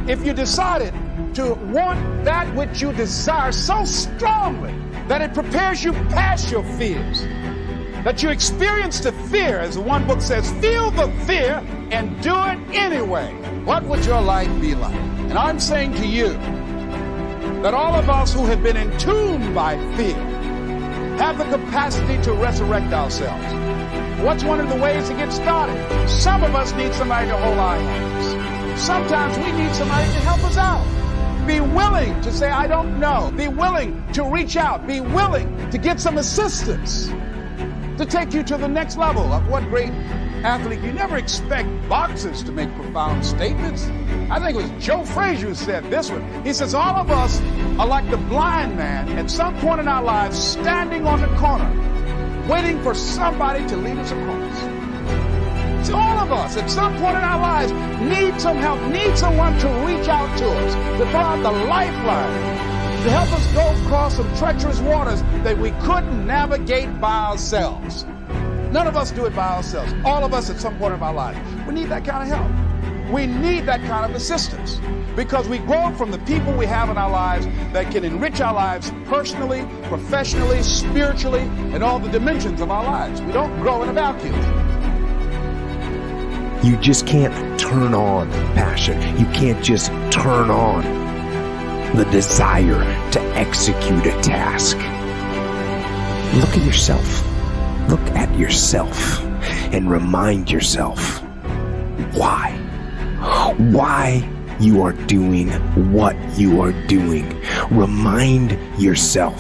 if you decided to want that which you desire so strongly that it prepares you past your fears, that you experience the fear, as one book says, feel the fear and do it anyway, what would your life be like? And I'm saying to you that all of us who have been entombed by fear have the capacity to resurrect ourselves. What's one of the ways to get started? Some of us need somebody to hold our hands. Sometimes we need somebody to help us out. Be willing to say, I don't know. Be willing to reach out. Be willing to get some assistance to take you to the next level of what great athlete. You never expect boxers to make profound statements. I think it was Joe Frazier who said this one. He says, all of us are like the blind man at some point in our lives standing on the corner, waiting for somebody to lead us across. So all of us at some point in our lives need some help, need someone to reach out to us, to throw out the lifeline, to help us go across some treacherous waters that we couldn't navigate by ourselves. None of us do it by ourselves. All of us at some point of our lives. We need that kind of help. We need that kind of assistance because we grow from the people we have in our lives that can enrich our lives personally, professionally, spiritually, and all the dimensions of our lives. We don't grow in a vacuum. You just can't turn on passion. You can't just turn on the desire to execute a task. Look at yourself. Look at yourself and remind yourself why you are doing what you are doing. Remind yourself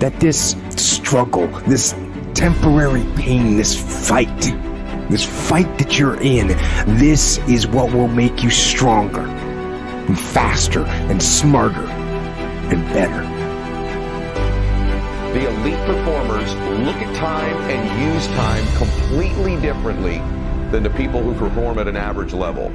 that this struggle, this temporary pain, this fight that you're in, this is what will make you stronger and faster and smarter and better. The elite performers look at time and use time completely differently than the people who perform at an average level.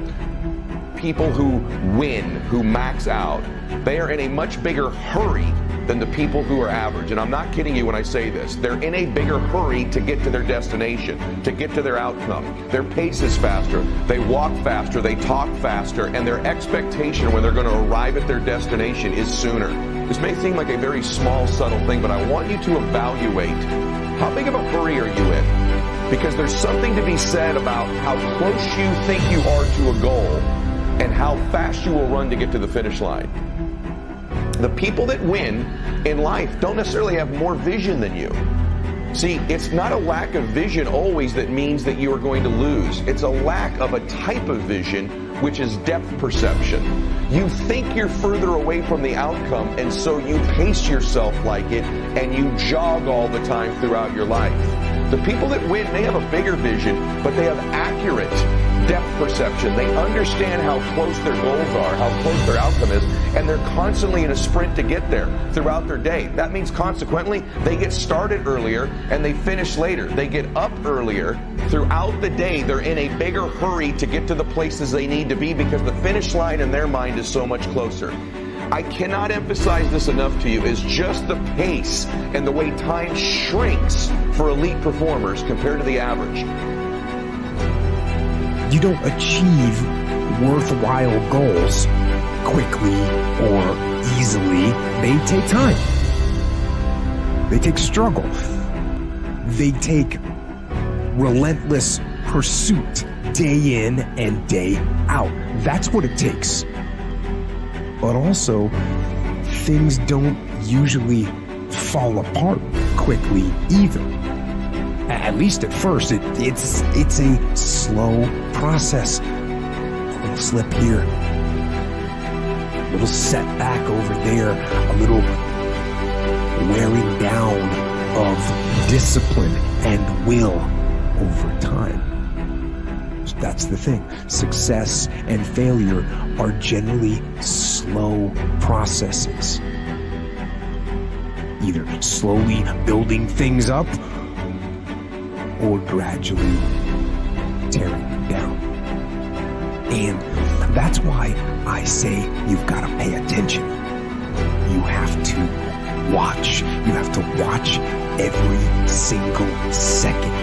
People who win, who max out, they are in a much bigger hurry than the people who are average. And I'm not kidding you when I say this. They're in a bigger hurry to get to their destination, to get to their outcome. Their pace is faster. They walk faster. They talk faster. And their expectation when they're going to arrive at their destination is sooner. This may seem like a very small, subtle thing, but I want you to evaluate how big of a hurry are you in? Because there's something to be said about how close you think you are to a goal and how fast you will run to get to the finish line. The people that win in life don't necessarily have more vision than you. See, it's not a lack of vision always that means that you are going to lose. It's a lack of a type of vision, which is depth perception. You think you're further away from the outcome, and so you pace yourself like it, and you jog all the time throughout your life. The people that win, they have a bigger vision, but they have accurate depth perception. They understand how close their goals are, how close their outcome is, and they're constantly in a sprint to get there throughout their day. That means consequently, they get started earlier and they finish later. They get up earlier. Throughout the day, they're in a bigger hurry to get to the places they need to be because the finish line in their mind is so much closer. I cannot emphasize this enough to you, is just the pace and the way time shrinks for elite performers compared to the average. You don't achieve worthwhile goals quickly or easily. They take time. They take struggle. They take relentless pursuit day in and day out. That's what it takes. But also, things don't usually fall apart quickly either. At least at first, it's a slow process. A little slip here, a little setback over there, a little wearing down of discipline and will over time. So that's the thing. Success and failure are generally slow processes. Either slowly building things up or gradually tearing them down. And that's why I say you've got to pay attention. You have to watch. You have to watch every single second.